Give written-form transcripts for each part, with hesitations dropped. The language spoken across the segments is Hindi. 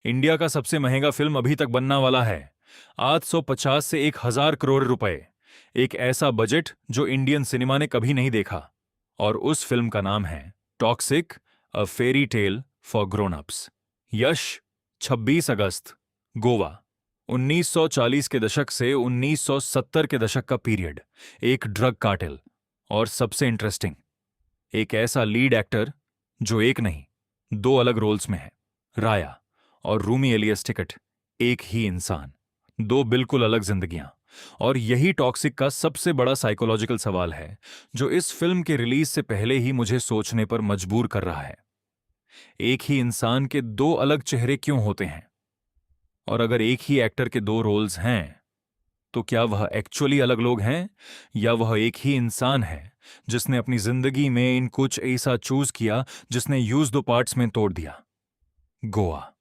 इंडिया का सबसे महंगा फिल्म अभी तक बनना वाला है। 850 से 1000 करोड़ रुपए। एक ऐसा बजट जो इंडियन सिनेमा ने कभी नहीं देखा। और उस फिल्म का नाम है toxic, a fairy tale for grown ups. Yash, 26 अगस्त, गोवा। 1940 के दशक से 1970 के दशक का पीरियड। एक ड्रग कार्टेल। और सबसे इंटरेस्टिंग, एक ऐसा लीड एक्टर जो एक नहीं, दो अलग रोल्स में है। राया और रूमी एलियस टिकट, एक ही इंसान, दो बिल्कुल अलग जिंदगियां। और यही टॉक्सिक का सबसे बड़ा साइकोलॉजिकल सवाल है, जो इस फिल्म के रिलीज से पहले ही मुझे सोचने पर मजबूर कर रहा है। एक ही इंसान के दो अलग चेहरे क्यों होते हैं? और अगर एक ही एक्टर के दो रोल्स हैं, तो क्या वह एक्चुअली अलग लोग हैं, या वह एक ही इंसान है जिसने अपनी जिंदगी में इन कुछ ऐसा चूज किया जिसने यूज दो पार्ट्स में तोड़ दिया? गोवा,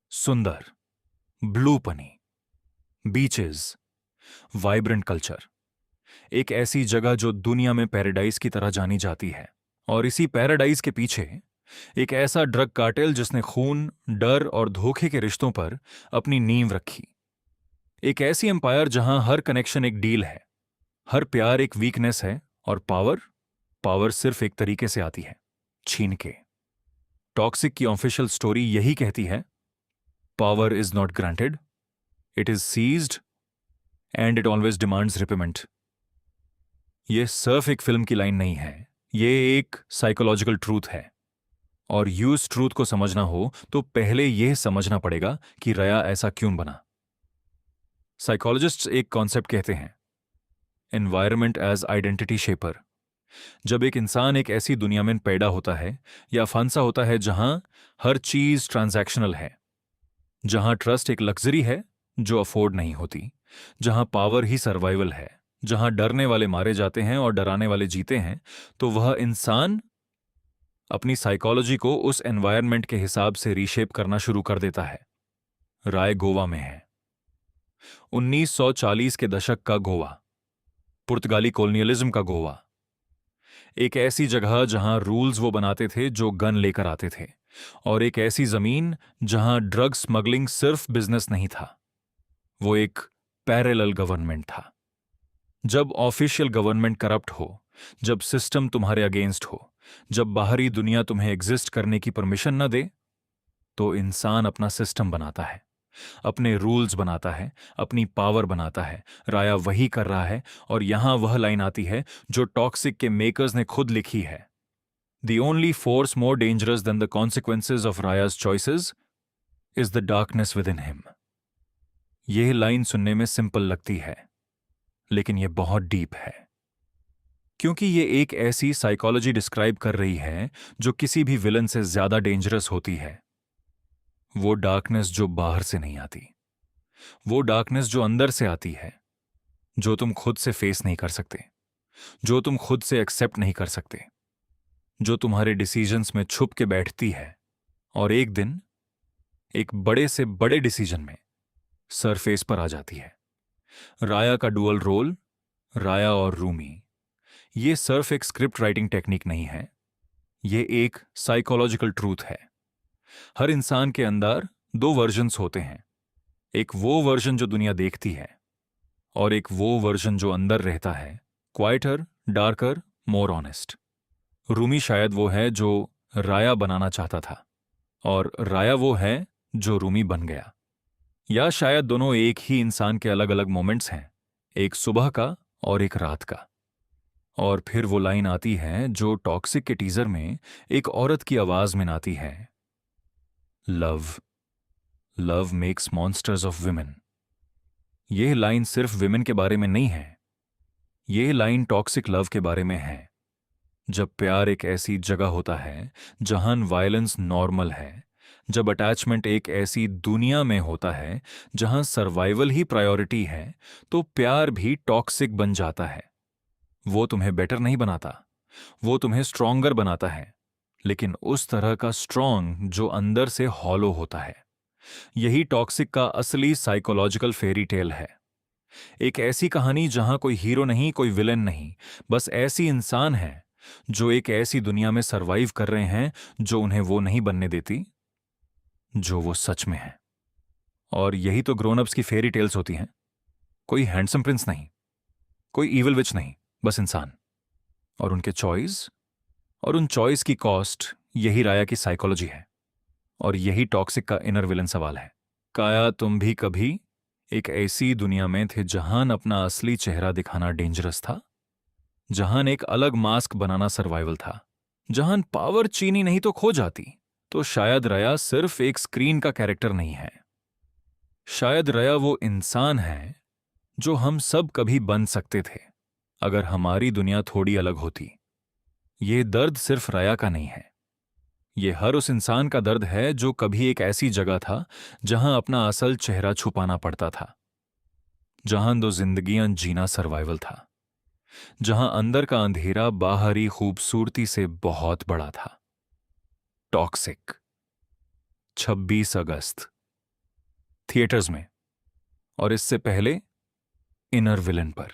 सुंदर, ब्लू पनी, बीचेस, वाइब्रेंट कल्चर। एक ऐसी जगह जो दुनिया में पैराडाइज की तरह जानी जाती है। और इसी पैराडाइज के पीछे एक ऐसा ड्रग कार्टेल जिसने खून, डर और धोखे के रिश्तों पर अपनी नींव रखी। एक ऐसी एम्पायर जहां हर कनेक्शन एक डील है, हर प्यार एक वीकनेस है, और पावर, पावर सिर्फ एक तरीके से आती है, छीन के। टॉक्सिक की ऑफिशियल स्टोरी यही कहती है, power is not granted, it is seized and it always demands repayment. यह सिर्फ एक फिल्म की लाइन नहीं है, यह एक साइकोलॉजिकल ट्रूथ है। और यूज ट्रूथ को समझना हो तो पहले यह समझना पड़ेगा कि रया ऐसा क्यों बना। साइकोलॉजिस्ट्स एक कॉन्सेप्ट कहते हैं, एनवायरमेंट एज आइडेंटिटी शेपर। जब एक इंसान एक ऐसी दुनिया में पैदा होता है या फंसा होता है जहां हर चीज ट्रांजैक्शनल है, जहां ट्रस्ट एक लग्जरी है जो अफोर्ड नहीं होती, जहां पावर ही सर्वाइवल है, जहां डरने वाले मारे जाते हैं और डराने वाले जीते हैं, तो वह इंसान अपनी साइकोलॉजी को उस एनवायरनमेंट के हिसाब से रीशेप करना शुरू कर देता है। राय गोवा में है। 1940 के दशक का गोवा, पुर्तगाली कॉलोनियलिज्म का गोवा। एक ऐसी जगह जहां रूल्स वो बनाते थे जो गन लेकर आते थे, और एक ऐसी जमीन जहां ड्रग स्मगलिंग सिर्फ बिजनेस नहीं था, वो एक पैरेलल गवर्नमेंट था। जब ऑफिशियल गवर्नमेंट करप्ट हो, जब सिस्टम तुम्हारे अगेंस्ट हो, जब बाहरी दुनिया तुम्हें एग्जिस्ट करने की परमिशन न दे, तो इंसान अपना सिस्टम बनाता है, अपने रूल्स बनाता है, अपनी पावर बनाता है। राया वही कर रहा है, और यहां वह लाइन आती है जो टॉक्सिक के मेकर्स ने खुद लिखी है, the only force more dangerous than the consequences of Raya's choices is the darkness within him. यह लाइन सुनने में सिंपल लगती है, लेकिन यह बहुत डीप है, क्योंकि यह एक ऐसी साइकोलॉजी डिस्क्राइब कर रही है जो किसी भी विलन से ज्यादा डेंजरस होती है। वो डार्कनेस जो बाहर से नहीं आती, वो डार्कनेस जो अंदर से आती है, जो तुम खुद से फेस नहीं कर सकते, जो तुम खुद से एक्सेप्ट नहीं कर सकते, जो तुम्हारे डिसीजंस में छुप के बैठती है, और एक दिन एक बड़े से बड़े डिसीजन में सरफेस पर आ जाती है। राया का डुअल रोल, राया और रूमी, ये सिर्फ एक स्क्रिप्ट राइटिंग टेक्निक नहीं है, ये एक साइकोलॉजिकल ट्रूथ है। हर इंसान के अंदर दो वर्जन्स होते हैं, एक वो वर्जन जो दुनिया देखती है, और एक वो वर्जन जो अंदर रहता है, quieter, darker, more honest. Rumi शायद वो है जो राया बनाना चाहता था, और राया वो है जो रूमी बन गया। या शायद दोनों एक ही इंसान के अलग अलग मोमेंट्स हैं, एक सुबह का और एक रात का। और फिर वो लाइन आती है जो टॉक्सिक के टीजर में एक औरत की आवाज में आती है, love, love makes monsters of women. यह लाइन सिर्फ विमेन के बारे में नहीं है, यह लाइन टॉक्सिक लव के बारे में है। जब प्यार एक ऐसी जगह होता है जहां वायलेंस नॉर्मल है, जब अटैचमेंट एक ऐसी दुनिया में होता है जहां सर्वाइवल ही प्रायोरिटी है, तो प्यार भी टॉक्सिक बन जाता है। वो तुम्हें बेटर नहीं बनाता, वो तुम्हें स्ट्रॉन्गर बनाता है, लेकिन उस तरह का स्ट्रॉन्ग जो अंदर से हॉलो होता है। यही टॉक्सिक का असली साइकोलॉजिकल फेरी टेल है। एक ऐसी कहानी जहां कोई हीरो नहीं, कोई विलेन नहीं, बस ऐसी इंसान है जो एक ऐसी दुनिया में सरवाइव कर रहे हैं जो उन्हें वो नहीं बनने देती जो वो सच में है। और यही तो ग्रोन अप्स की फेरी टेल्स होती हैं। कोई हैंडसम प्रिंस नहीं, कोई ईविल विच नहीं, बस इंसान और उनके चॉइस, और उन चॉइस की कॉस्ट। यही राया की साइकोलॉजी है और यही टॉक्सिक का इनर विलन सवाल है। काया, तुम भी कभी एक ऐसी दुनिया में थे जहां अपना असली चेहरा दिखाना डेंजरस था, जहां एक अलग मास्क बनाना सर्वाइवल था, जहां पावर चीनी नहीं तो खो जाती। तो शायद रया सिर्फ एक स्क्रीन का कैरेक्टर नहीं है, शायद रया वो इंसान है जो हम सब कभी बन सकते थे अगर हमारी दुनिया थोड़ी अलग होती। ये दर्द सिर्फ रया का नहीं है, ये हर उस इंसान का दर्द है जो कभी एक ऐसी जगह था जहां अपना असल चेहरा छुपाना पड़ता था, जहां दो जिंदगियां जीना सर्वाइवल था, जहां अंदर का अंधेरा बाहरी खूबसूरती से बहुत बड़ा था। टॉक्सिक, 26 अगस्त, थिएटर्स में, और इससे पहले इनर विलन पर।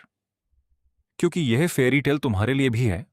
क्योंकि यह फेरी टेल तुम्हारे लिए भी है